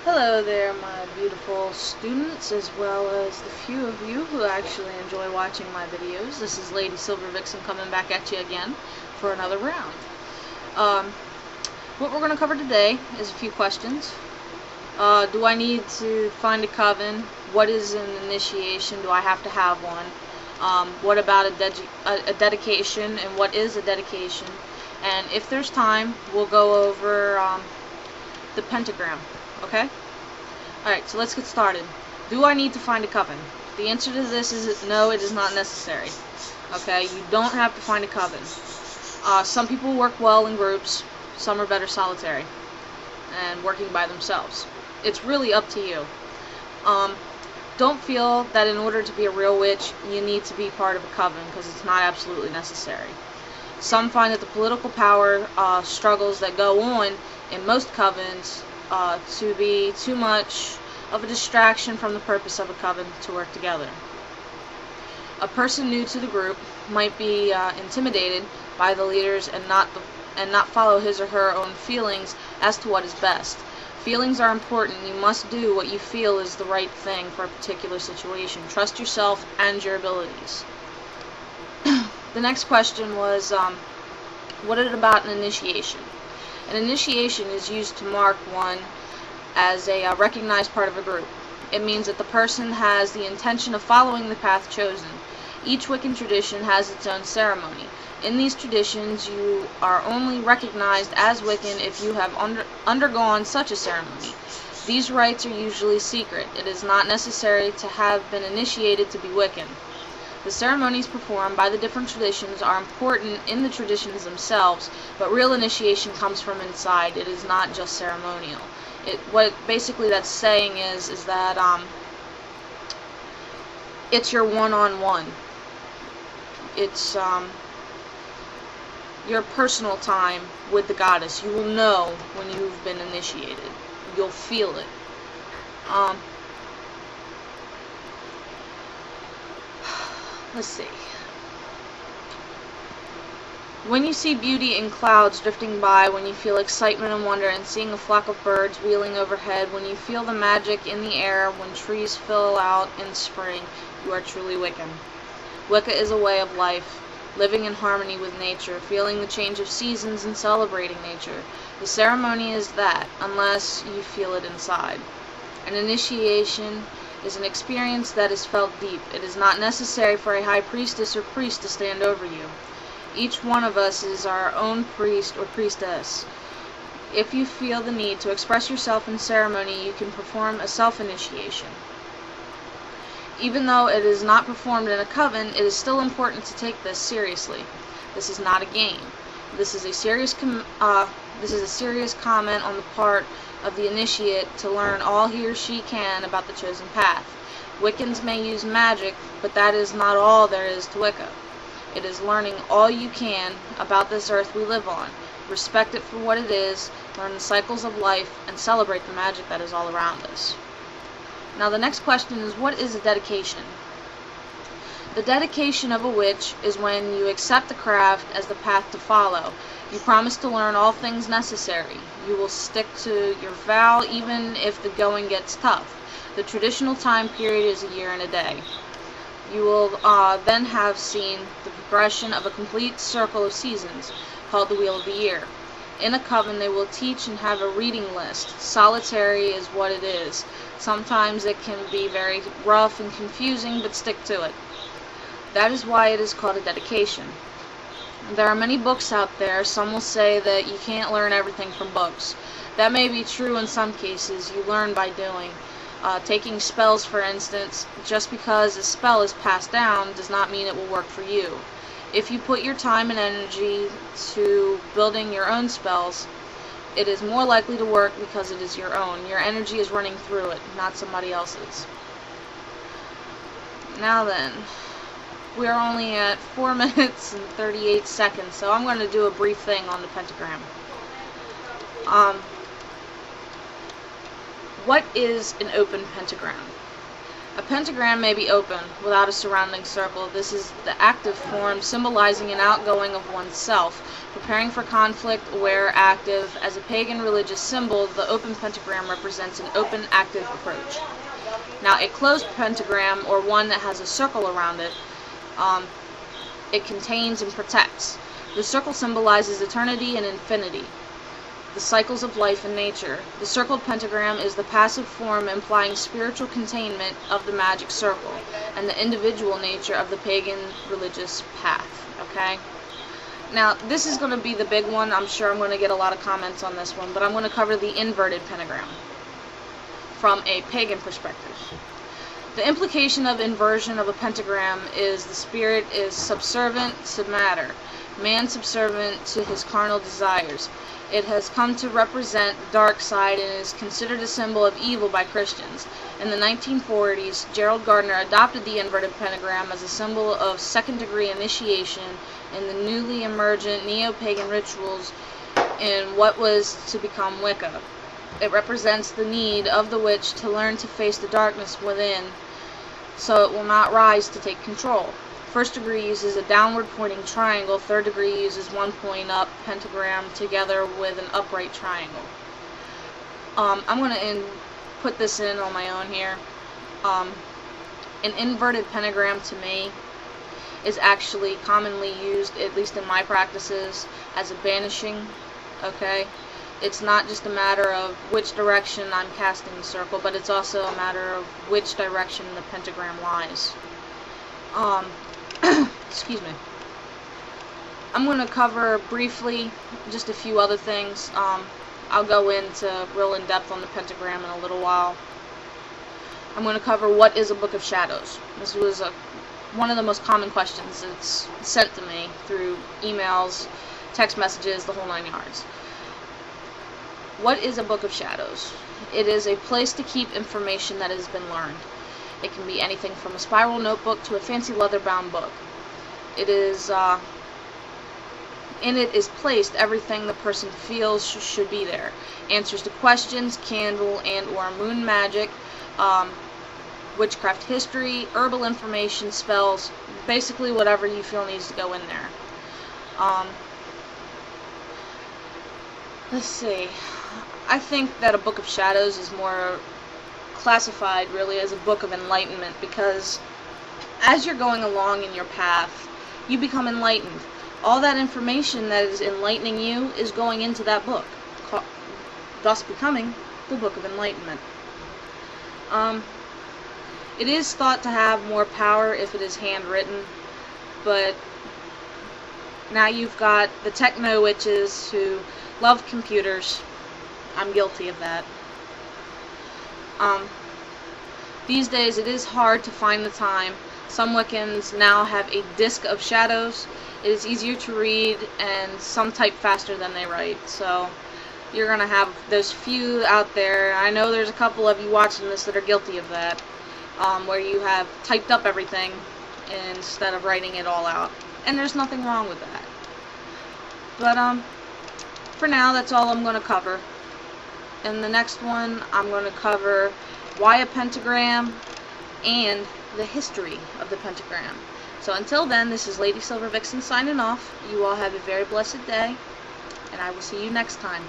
Hello there, my beautiful students, as well as the few of you who actually enjoy watching my videos. This is Lady Silver Vixen coming back at you again for another round. What we're going to cover today is a few questions. Do I need to find a coven? What is an initiation? Do I have to have one? What about a dedication, and what is a dedication? And if there's time, we'll go over the pentagram. Okay? Alright, so let's get started. Do I need to find a coven? The answer to this is no, it is not necessary. Okay? You don't have to find a coven. Some people work well in groups, some are better solitary and working by themselves. It's really up to you. Don't feel that in order to be a real witch, you need to be part of a coven, because it's not absolutely necessary. Some find that the political power struggles that go on in most covens to be too much of a distraction from the purpose of a coven to work together. A person new to the group might be intimidated by the leaders and not follow his or her own feelings as to what is best. Feelings are important. You must do what you feel is the right thing for a particular situation. Trust yourself and your abilities. The next question was, what is it about an initiation? An initiation is used to mark one as a recognized part of a group. It means that the person has the intention of following the path chosen. Each Wiccan tradition has its own ceremony. In these traditions, you are only recognized as Wiccan if you have undergone such a ceremony. These rites are usually secret. It is not necessary to have been initiated to be Wiccan. The ceremonies performed by the different traditions are important in the traditions themselves, but real initiation comes from inside. It is not just ceremonial. What basically that's saying is that it's your one-on-one. It's your personal time with the goddess. You will know when you've been initiated. You'll feel it. Let's see. When you see beauty in clouds drifting by, when you feel excitement and wonder in seeing a flock of birds wheeling overhead, when you feel the magic in the air, when trees fill out in spring, you are truly Wiccan. Wicca is a way of life, living in harmony with nature, feeling the change of seasons and celebrating nature. The ceremony is that, unless you feel it inside. An initiation is an experience that is felt deep. It is not necessary for a high priestess or priest to stand over you. Each one of us is our own priest or priestess. If you feel the need to express yourself in ceremony, you can perform a self-initiation. Even though it is not performed in a coven, it is still important to take this seriously. This is not a game. This is a serious comment on the part of the initiate to learn all he or she can about the chosen path. Wiccans may use magic, but that is not all there is to Wicca. It is learning all you can about this earth we live on. Respect it for what it is, learn the cycles of life, and celebrate the magic that is all around us. Now the next question is, what is a dedication? The dedication of a witch is when you accept the craft as the path to follow. You promise to learn all things necessary. You will stick to your vow even if the going gets tough. The traditional time period is a year and a day. You will then have seen the progression of a complete circle of seasons, called the Wheel of the Year. In a coven, they will teach and have a reading list. Solitary is what it is. Sometimes it can be very rough and confusing, but stick to it. That is why it is called a dedication. There are many books out there. Some will say that you can't learn everything from books. That may be true in some cases. You learn by doing. Taking spells, for instance, just because a spell is passed down does not mean it will work for you. If you put your time and energy to building your own spells, it is more likely to work because it is your own. Your energy is running through it, not somebody else's. Now then, we are only at 4 minutes and 38 seconds, so I'm going to do a brief thing on the pentagram. What is an open pentagram? A pentagram may be open, without a surrounding circle. This is the active form, symbolizing an outgoing of oneself, preparing for conflict, aware, active. As a pagan religious symbol, the open pentagram represents an open, active approach. Now, a closed pentagram, or one that has a circle around it, it contains and protects. The circle symbolizes eternity and infinity, the cycles of life and nature. The circled pentagram is the passive form, implying spiritual containment of the magic circle and the individual nature of the pagan religious path. Okay? Now, this is going to be the big one. I'm sure I'm going to get a lot of comments on this one, but I'm going to cover the inverted pentagram from a pagan perspective. The implication of inversion of a pentagram is the spirit is subservient to matter, man subservient to his carnal desires. It has come to represent the dark side and is considered a symbol of evil by Christians. In the 1940s, Gerald Gardner adopted the inverted pentagram as a symbol of second-degree initiation in the newly emergent neo-pagan rituals in what was to become Wicca. It represents the need of the witch to learn to face the darkness within, so it will not rise to take control. First degree uses a downward pointing triangle, third degree uses one point up pentagram together with an upright triangle. I'm going to put this in on my own here. An inverted pentagram to me is actually commonly used, at least in my practices, as a banishing. Okay? It's not just a matter of which direction I'm casting the circle, but it's also a matter of which direction the pentagram lies. Excuse me. I'm going to cover briefly just a few other things. I'll go into real in depth on the pentagram in a little while. I'm going to cover what is a book of shadows. This was one of the most common questions that's sent to me through emails, text messages, the whole 9 yards. What is a book of shadows? It is a place to keep information that has been learned. It can be anything from a spiral notebook to a fancy leather-bound book. It is, in it is placed everything the person feels should be there. Answers to questions, candle and or moon magic, witchcraft history, herbal information, spells, basically whatever you feel needs to go in there. Let's see. I think that a book of shadows is more classified really as a book of enlightenment, because as you're going along in your path, you become enlightened. All that information that is enlightening you is going into that book, thus becoming the Book of Enlightenment. It is thought to have more power if it is handwritten, but now you've got the techno witches who love computers. I'm guilty of that. These days it is hard to find the time. Some Wiccans now have a disc of shadows. It is easier to read, and some type faster than they write. So you're going to have those few out there. I know there's a couple of you watching this that are guilty of that, where you have typed up everything instead of writing it all out. And there's nothing wrong with that. But for now, that's all I'm going to cover. In the next one, I'm going to cover why a pentagram and the history of the pentagram. So until then, this is Lady Silver Vixen signing off. You all have a very blessed day, and I will see you next time.